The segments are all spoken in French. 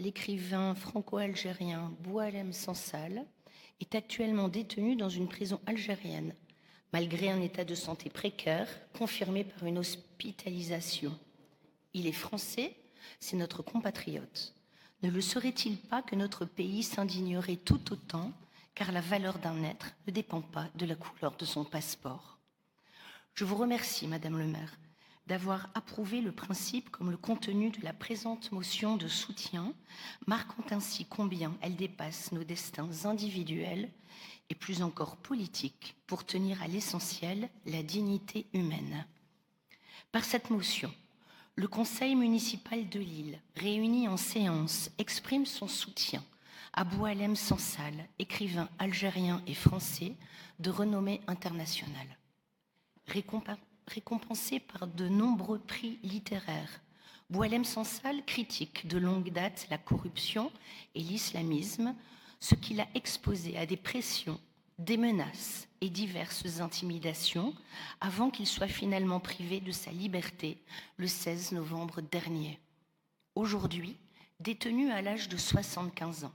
l'écrivain franco-algérien Boualem Sansal est actuellement détenu dans une prison algérienne, malgré un état de santé précaire confirmé par une hospitalisation. Il est français, c'est notre compatriote. Ne le serait-il pas que notre pays s'indignerait tout autant, car la valeur d'un être ne dépend pas de la couleur de son passeport? Je vous remercie, Madame le maire, d'avoir approuvé le principe comme le contenu de la présente motion de soutien, marquant ainsi combien elle dépasse nos destins individuels et plus encore politiques pour tenir à l'essentiel la dignité humaine. Par cette motion, le Conseil municipal de Lille, réuni en séance, exprime son soutien à Boualem Sansal, écrivain algérien et français de renommée internationale. Récompensé par de nombreux prix littéraires, Boualem Sansal critique de longue date la corruption et l'islamisme, ce qu'il a exposé à des pressions, des menaces et diverses intimidations avant qu'il soit finalement privé de sa liberté le 16 novembre dernier. Aujourd'hui, détenu à l'âge de 75 ans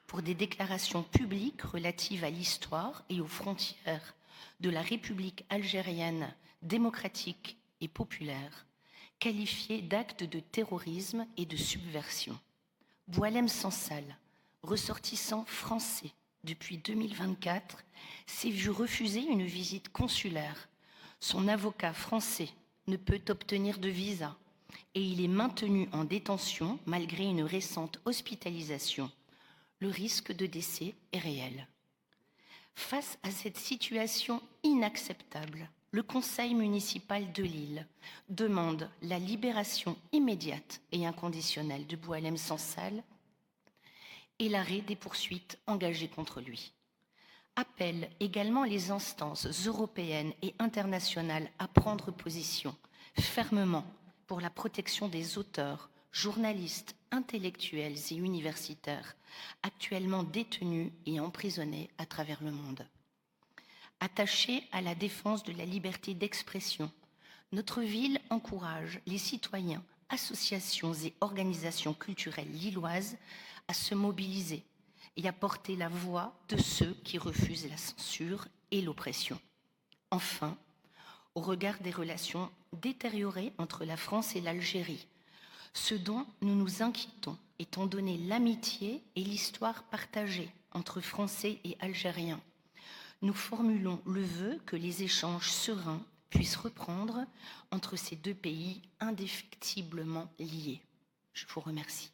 pour des déclarations publiques relatives à l'histoire et aux frontières de la République algérienne démocratique et populaire, qualifié d'actes de terrorisme et de subversion. Boualem Sansal, ressortissant français depuis 2024, s'est vu refuser une visite consulaire. Son avocat français ne peut obtenir de visa et il est maintenu en détention malgré une récente hospitalisation. Le risque de décès est réel. Face à cette situation inacceptable, le Conseil municipal de Lille demande la libération immédiate et inconditionnelle de Boualem Sansal et l'arrêt des poursuites engagées contre lui. Appelle également les instances européennes et internationales à prendre position fermement pour la protection des auteurs, journalistes, intellectuels et universitaires actuellement détenus et emprisonnés à travers le monde. Attachée à la défense de la liberté d'expression, notre ville encourage les citoyens, associations et organisations culturelles lilloises à se mobiliser et à porter la voix de ceux qui refusent la censure et l'oppression. Enfin, au regard des relations détériorées entre la France et l'Algérie, ce dont nous nous inquiétons, étant donné l'amitié et l'histoire partagée entre Français et Algériens, nous formulons le vœu que les échanges sereins puissent reprendre entre ces deux pays indéfectiblement liés. Je vous remercie.